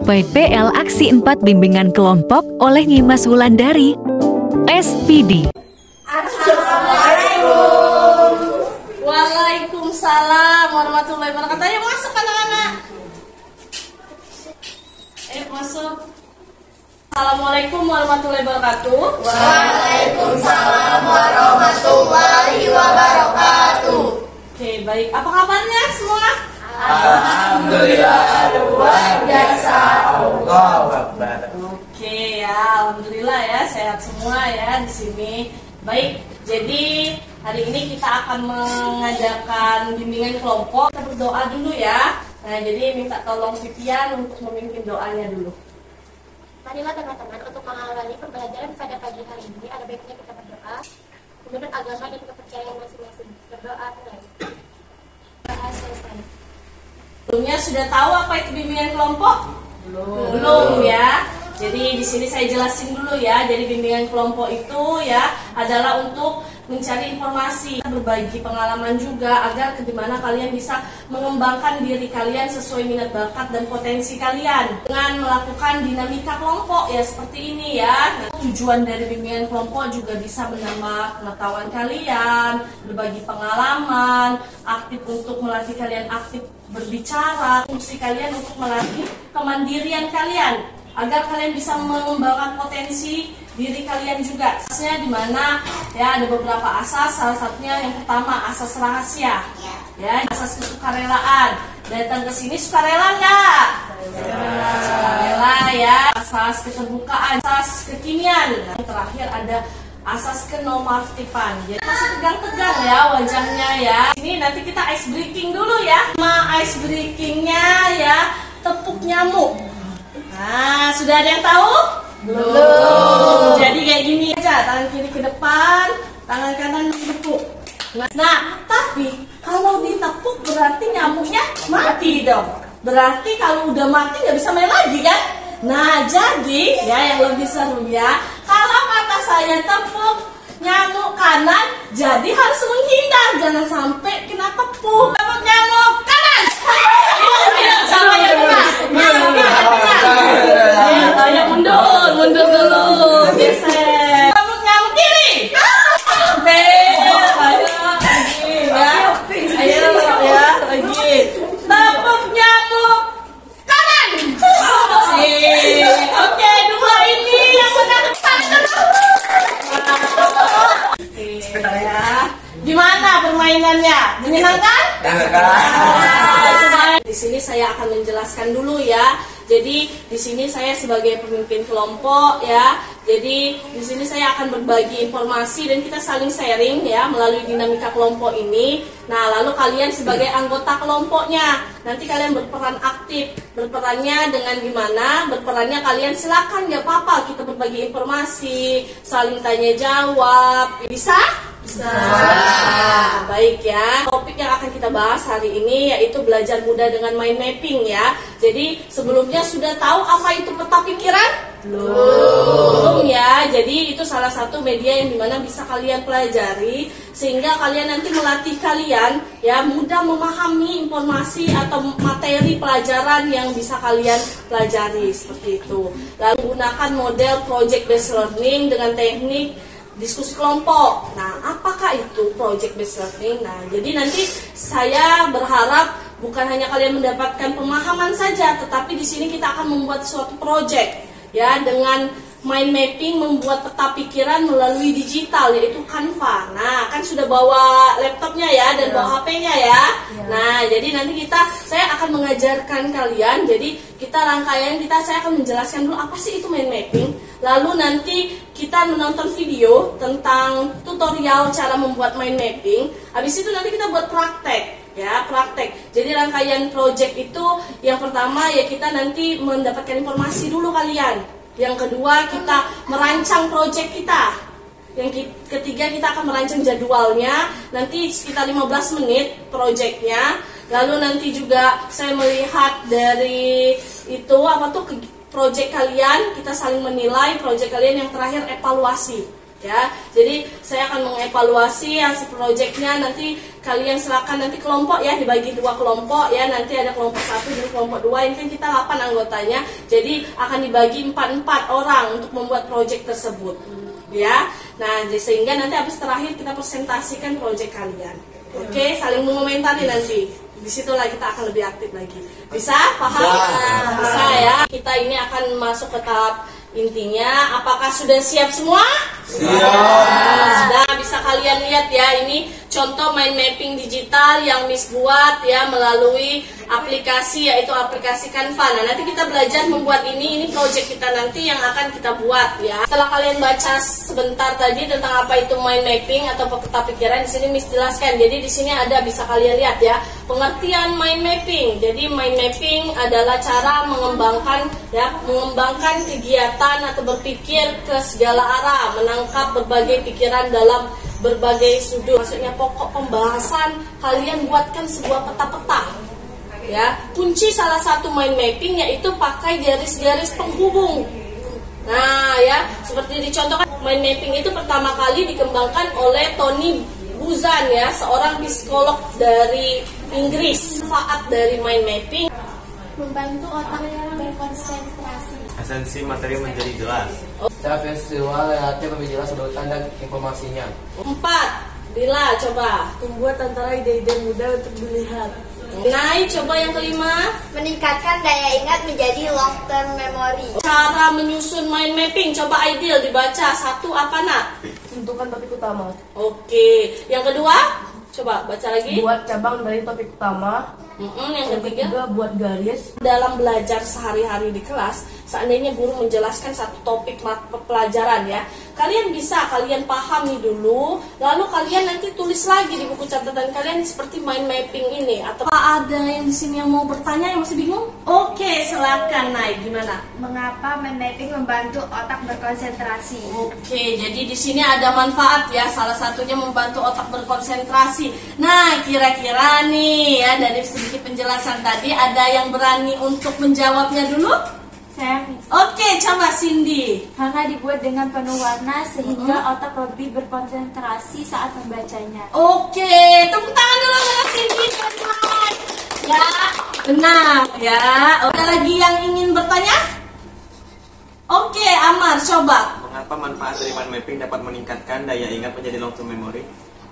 PPL Aksi 4 Bimbingan Kelompok oleh Nyimas Wulandari, SPD. Assalamualaikum. Waalaikumsalam warahmatullahi wabarakatuh. Ayo masuk anak-anak. Masuk. Assalamualaikum warahmatullahi wabarakatuh. Waalaikumsalam warahmatullahi wabarakatuh. Oke, baik. Apa kabarnya semua? Alhamdulillah, luar biasa. Allahu Akbar. Oke ya, alhamdulillah ya, sehat semua ya di sini. Baik, jadi hari ini kita akan mengadakan bimbingan kelompok. Kita berdoa dulu ya. Nah, jadi minta tolong Vivian untuk memimpin doanya dulu. Marilah teman-teman, untuk mengawali pembelajaran pada pagi hari ini ada baiknya kita berdoa menurut agama dan kepercayaan masing-masing. Berdoa mulai. Doa selesai. Sebelumnya sudah tahu apa itu bimbingan kelompok? Belum ya. Jadi di sini saya jelasin dulu ya. Jadi bimbingan kelompok itu ya adalah untuk mencari informasi, berbagi pengalaman juga agar dimana kalian bisa mengembangkan diri kalian sesuai minat bakat dan potensi kalian dengan melakukan dinamika kelompok ya seperti ini ya. Nah, tujuan dari bimbingan kelompok juga bisa menambah pengetahuan kalian, berbagi pengalaman, aktif untuk melatih kalian aktif berbicara, fungsi kalian untuk melatih kemandirian kalian agar kalian bisa mengembangkan potensi diri kalian juga. Asasnya di mana ya, ada beberapa asas. Salah satunya yang pertama asas rahasia. Ya, asas kesukarelaan. Datang ke sini sukarela nggak? Sukarela ya. Asas keterbukaan, asas kekinian. Nah, yang terakhir ada asas kenormatifan. Jadi masih tegang-tegang ya wajahnya ya. Ini nanti kita ice breaking dulu ya. Nama ice breakingnya ya tepuk nyamuk. Nah, sudah ada yang tahu? Belum. Jadi kayak gini aja, tangan kiri ke depan, tangan kanan ditepuk. Nah, tapi kalau ditepuk berarti nyamuknya mati dong. Berarti kalau udah mati nggak bisa main lagi kan? Nah, jadi ya yang lebih seru ya, kalau kata saya tepuk nyamuk kanan, jadi harus menghindar, jangan sampai kena tepuk. Tepuk nyamuk kanan. Sama yang benar. Ayo mundur dulu. Geser. Tepuk nyamuk kiri. Oke, ayo lagi ya. Ayo ya lagi. Tepuk nyamuk kanan. Oke, dua ini yang benar depan. Ya. Gimana permainannya? Menyenangkan? Di sini saya akan menjelaskan dulu ya. Jadi di sini saya sebagai pemimpin kelompok ya. Jadi di sini saya akan berbagi informasi dan kita saling sharing ya melalui dinamika kelompok ini. Nah, lalu kalian sebagai anggota kelompoknya nanti kalian berperan aktif. Berperannya dengan gimana? Berperannya kalian silakan, nggak apa-apa kita berbagi informasi, saling tanya jawab. Bisa? Bisa. Baik ya. Topik yang akan kita bahas hari ini yaitu belajar mudah dengan mind mapping ya. Jadi sebelumnya sudah tahu apa itu peta pikiran? Belum ya. Jadi itu salah satu media yang dimana bisa kalian pelajari sehingga kalian nanti melatih kalian ya mudah memahami informasi atau materi pelajaran yang bisa kalian pelajari seperti itu. Lalu gunakan model project based learning dengan teknik diskusi kelompok. Nah, apakah itu project based learning? Nah, jadi nanti saya berharap bukan hanya kalian mendapatkan pemahaman saja, tetapi di sini kita akan membuat suatu project ya dengan mind mapping, membuat peta pikiran melalui digital yaitu Canva. Nah, kan sudah bawa laptopnya ya dan bawa HP-nya ya. Nah, jadi nanti saya akan mengajarkan kalian. Jadi saya akan menjelaskan dulu apa sih itu mind mapping. Lalu nanti kita menonton video tentang tutorial cara membuat mind mapping. Habis itu nanti kita buat praktek. Ya, praktek. Jadi rangkaian project itu yang pertama ya kita nanti mendapatkan informasi dulu kalian. Yang kedua kita merancang project kita. Yang ketiga kita akan merancang jadwalnya. Nanti sekitar 15 menit projectnya. Lalu nanti juga saya melihat dari itu project kalian, kita saling menilai project kalian. Yang terakhir evaluasi. ya. Jadi saya akan mengevaluasi hasil proyeknya, nanti kalian silakan nanti kelompok ya, dibagi 2 kelompok ya, nanti ada kelompok 1 dan kelompok 2. Ini kan kita 8 anggotanya, jadi akan dibagi 4 orang untuk membuat proyek tersebut ya. Nah, sehingga nanti habis terakhir kita presentasikan proyek kalian. Oke, saling mengomentari nanti. Disitulah kita akan lebih aktif lagi. Bisa? Paham? Bisa ya. Kita ini akan masuk ke tahap intinya. Apakah sudah siap semua? Sudah. Bisa kalian lihat ya, ini contoh mind mapping digital yang Miss buat ya melalui aplikasi, yaitu aplikasi Canva. Nah, nanti kita belajar membuat ini project kita nanti yang akan kita buat ya. Setelah kalian baca sebentar tadi tentang apa itu mind mapping atau peta pikiran, di sini Miss jelaskan. Jadi di sini ada, bisa kalian lihat ya, pengertian mind mapping. Jadi mind mapping adalah cara mengembangkan kegiatan atau berpikir ke segala arah, menangkap berbagai pikiran dalam berbagai sudut. Maksudnya pokok pembahasan kalian buatkan sebuah peta-peta ya. Kunci salah satu mind mapping yaitu pakai garis-garis penghubung. Nah ya, seperti dicontohkan, mind mapping itu pertama kali dikembangkan oleh Tony Buzan ya, seorang psikolog dari Inggris. Manfaat dari mind mapping: membantu otak berkonsentrasi. Esensi materi menjadi jelas. Secara visual relatif lebih jelas urutan dan informasinya. 4. Bila coba Membuat antara ide-ide mudah untuk dilihat. naik, coba yang kelima. Meningkatkan daya ingat menjadi long term memory. Cara menyusun mind mapping, coba Ideal dibaca. 1 apa nak? Tentukan topik utama. Oke, yang kedua coba baca lagi. Buat cabang dari topik utama. Yang Yang ketiga, ketiga buat garis. dalam belajar sehari-hari di kelas, seandainya guru menjelaskan satu topik pelajaran ya, kalian pahami dulu, lalu kalian nanti tulis lagi di buku catatan kalian seperti mind mapping ini. Atau ada yang di sini yang mau bertanya, yang masih bingung? Oke, silakan naik. Gimana? Mengapa mind mapping membantu otak berkonsentrasi? Oke, jadi di sini ada manfaat ya. Salah satunya membantu otak berkonsentrasi. Nah, kira-kira nih ya, dari sedikit penjelasan tadi, ada yang berani untuk menjawabnya dulu? Saya Miss. Oke, coba Cindy. Karena dibuat dengan penuh warna sehingga otak lebih berkonsentrasi saat membacanya. Oke, tepuk tangan dulu untuk Cindy. Benar. Ya, benar ya. Ada lagi yang ingin bertanya? Oke, Amar, coba. Mengapa manfaat dari mind mapping dapat meningkatkan daya ingat menjadi long term memory?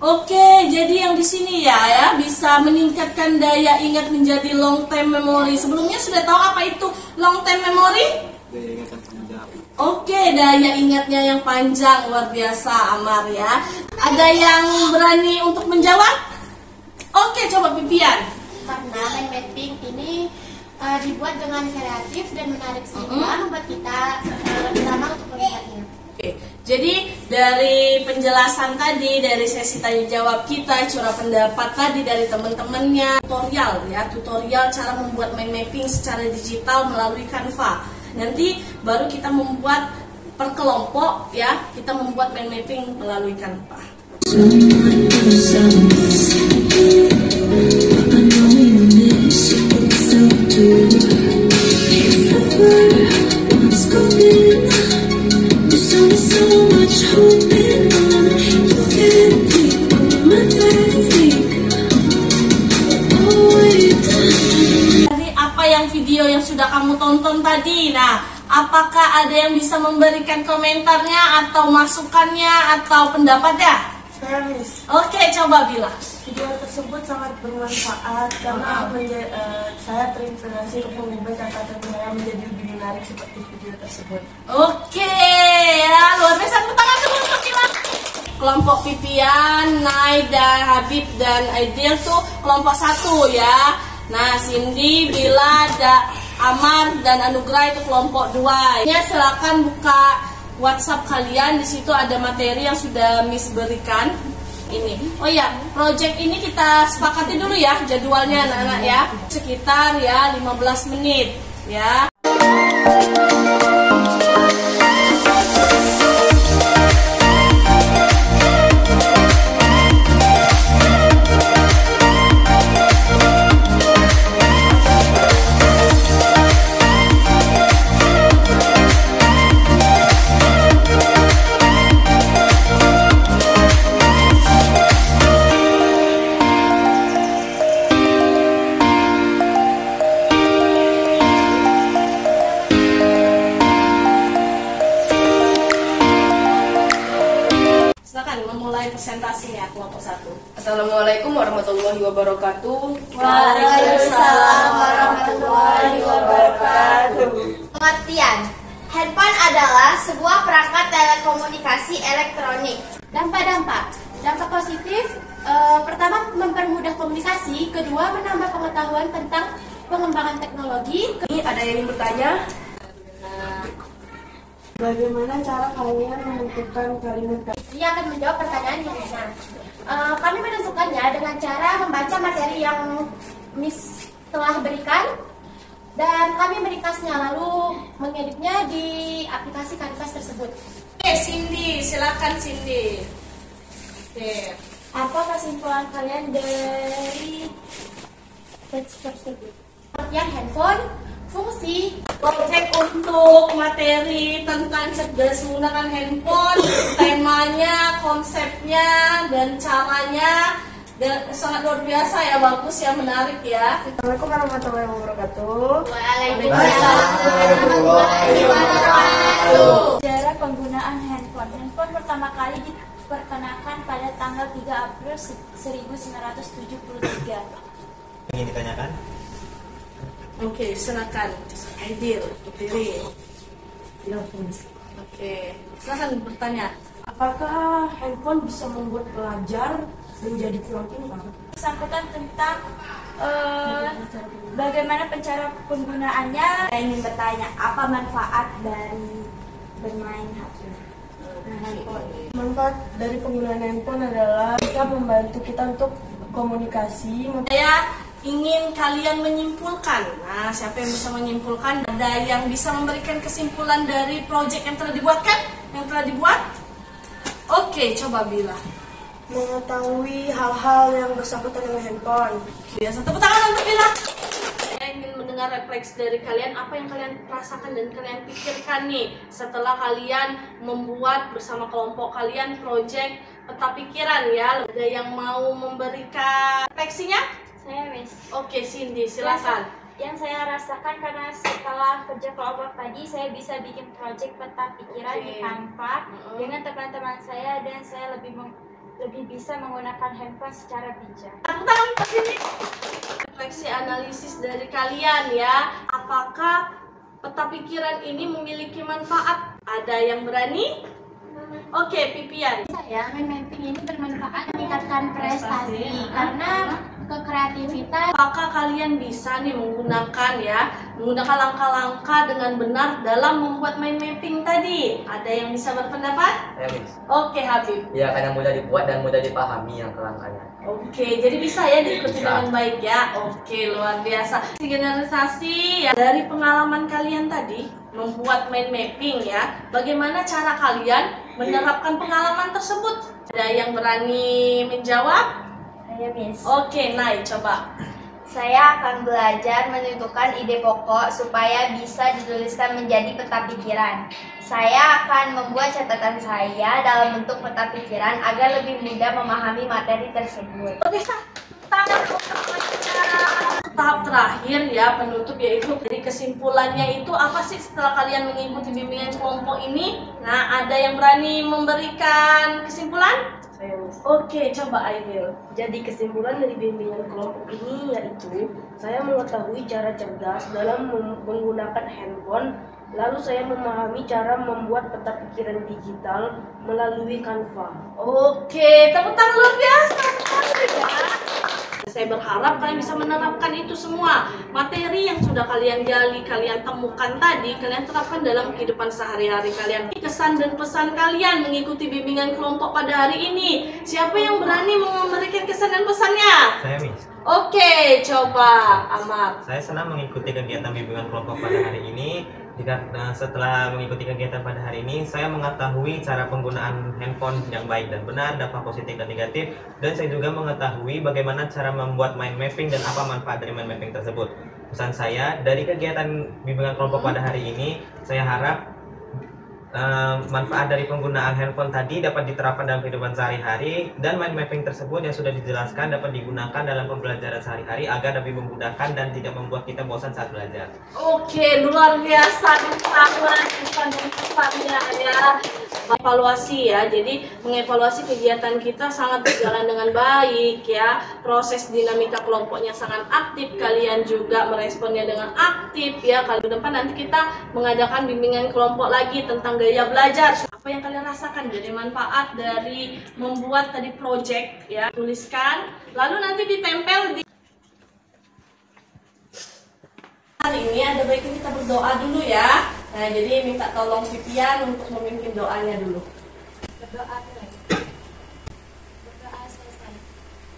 Oke, jadi yang di sini ya bisa meningkatkan daya ingat menjadi long term memory. Sebelumnya sudah tahu apa itu long term memory? Daya ingat yang panjang. Oke, daya ingatnya yang panjang, luar biasa Amar ya. Ada yang berani untuk menjawab? Oke, coba Pipian. Karena mind mapping ini dibuat dengan kreatif dan menarik sehingga membuat kita lebih lama untuk melihatnya. Oke, jadi dari penjelasan tadi, dari sesi tanya jawab kita, curah pendapat tadi dari teman-temannya, tutorial cara membuat mind mapping secara digital melalui Canva. Nanti baru kita membuat per kelompok ya, kita membuat mind mapping melalui Canva. Video yang sudah kamu tonton tadi, nah apakah ada yang bisa memberikan komentarnya atau masukannya atau pendapatnya? Saya Miss. Oke, coba Bila. Video tersebut sangat bermanfaat karena saya terinspirasi untuk mengubah catatan saya menjadi lebih menarik seperti video tersebut. Oke, ya luar biasa. Tepuk tangan dulu untuk Bila. Kelompok Pipian, Nai, dan Habib dan Aidil tuh kelompok 1 ya. Nah, Cindy, Bila, Amar, dan Anugrah itu kelompok 2. Ya, silakan buka WhatsApp kalian. Di situ ada materi yang sudah Miss berikan. Ini. Oh ya, project ini kita sepakati dulu ya jadwalnya anak-anak ya. Sekitar ya 15 menit ya. presentasinya kelompok 1. Assalamualaikum warahmatullahi wabarakatuh. Waalaikumsalam warahmatullahi wabarakatuh. Pengertian. Handphone adalah sebuah perangkat telekomunikasi elektronik. Dampak-dampak. Dampak positif, pertama mempermudah komunikasi, kedua menambah pengetahuan tentang pengembangan teknologi. Ini ada yang ingin bertanya? Bagaimana cara kalian menentukan kalimat? Dia akan menjawab pertanyaan misalnya. Kami menentukannya dengan cara membaca materi yang Miss telah berikan dan kami meringkasnya lalu mengeditnya di aplikasi Canvas tersebut. Oke, Cindy, silakan Cindy. Oke. Apa kesimpulan kalian dari teks tersebut? Pengertian handphone, fungsi, Project untuk materi tentang cerdas menggunakan handphone, temanya, konsepnya, dan caranya sangat luar biasa ya, bagus ya, menarik ya. Assalamualaikum warahmatullahi wabarakatuh. Waalaikumsalam warahmatullahi wabarakatuh. Sejarah penggunaan handphone. Handphone pertama kali diperkenalkan pada tanggal 3 April 1973. Ingin ditanyakan? Oke, silakan. Aidil, berdiri. Oke, silakan bertanya. Apakah handphone bisa membuat pelajar menjadi kurang pintar? Bersangkutan tentang bagaimana cara penggunaannya. Saya ingin bertanya, apa manfaat dari bermain HP? Manfaat dari penggunaan handphone adalah bisa membantu kita untuk komunikasi. Saya ingin kalian menyimpulkan. Nah, siapa yang bisa menyimpulkan? Ada yang bisa memberikan kesimpulan dari proyek yang telah dibuatkan? Yang telah dibuat? Oke, coba Bila. Mengetahui hal-hal yang bersangkutan dengan handphone. Biasa tepuk tangan untuk Bila. Saya ingin mendengar refleks dari kalian, apa yang kalian rasakan dan kalian pikirkan nih setelah kalian membuat bersama kelompok kalian proyek peta pikiran ya. Ada yang mau memberikan refleksinya? Saya Miss. Oke, Cindy, silakan. Yang saya rasakan karena setelah kerja kelompok tadi, saya bisa bikin project peta pikiran di Canva dengan teman-teman saya dan saya lebih bisa menggunakan handphone secara bijak. Tepuk tangan ke sini. Refleksi analisis dari kalian ya. Apakah peta pikiran ini memiliki manfaat? Ada yang berani? Oke, Pipian. saya mind mapping ini bermanfaat meningkatkan prestasi karena kekreativitas. Apakah kalian bisa nih menggunakan langkah-langkah dengan benar dalam membuat mind mapping tadi? Ada yang bisa berpendapat? Ya, Miss. Oke, Habib. Ya, karena mudah dibuat dan mudah dipahami yang langkahnya. Oke, jadi bisa ya diikuti dengan baik ya. Oke, luar biasa. Generalisasi ya dari pengalaman kalian tadi membuat mind mapping ya. Bagaimana cara kalian menerapkan pengalaman tersebut? Ada yang berani menjawab? Saya Miss. Oke, Nay, coba. Saya akan belajar menentukan ide pokok supaya bisa dituliskan menjadi peta pikiran. Saya akan membuat catatan saya dalam bentuk peta pikiran agar lebih mudah memahami materi tersebut. Oke, tahap terakhir ya, penutup, yaitu dari kesimpulannya itu apa sih setelah kalian mengikuti bimbingan kelompok ini? Nah, ada yang berani memberikan kesimpulan? Saya Miss. Oke, coba Aidil. Jadi kesimpulan dari bimbingan kelompok ini yaitu saya mengetahui cara cerdas dalam menggunakan handphone, lalu saya memahami cara membuat peta pikiran digital melalui Canva. Oke, tepuk tangan luar biasa sekali ya. Saya berharap kalian bisa menerapkan itu semua. Materi yang sudah kalian gali, kalian temukan tadi, kalian terapkan dalam kehidupan sehari-hari kalian. Kesan dan pesan kalian mengikuti bimbingan kelompok pada hari ini. Siapa yang berani memberikan kesan dan pesannya? Saya Miss. Oke, coba Ahmad. Saya senang mengikuti kegiatan bimbingan kelompok pada hari ini. Setelah mengikuti kegiatan pada hari ini, saya mengetahui cara penggunaan handphone yang baik dan benar, dampak positif dan negatif, dan saya juga mengetahui bagaimana cara membuat mind mapping dan apa manfaat dari mind mapping tersebut. Pesan saya dari kegiatan bimbingan kelompok pada hari ini, saya harap manfaat dari penggunaan handphone tadi dapat diterapkan dalam kehidupan sehari-hari, dan mind mapping tersebut yang sudah dijelaskan dapat digunakan dalam pembelajaran sehari-hari agar lebih memudahkan dan tidak membuat kita bosan saat belajar. Oke, luar biasa kesan dan pesannya ya. evaluasi ya. Jadi mengevaluasi kegiatan kita sangat berjalan dengan baik ya. Proses dinamika kelompoknya sangat aktif, kalian juga meresponnya dengan aktif ya. Kali depan nanti kita mengadakan bimbingan kelompok lagi tentang gaya belajar. Apa yang kalian rasakan dari manfaat dari membuat tadi project ya, tuliskan lalu nanti ditempel di. Hari ini ada baiknya kita berdoa dulu ya. Nah, jadi minta tolong Vivian untuk memimpin doanya dulu. Berdoa selesai.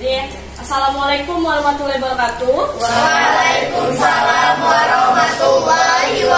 Jadi, Assalamualaikum warahmatullahi wabarakatuh. Waalaikumsalam warahmatullahi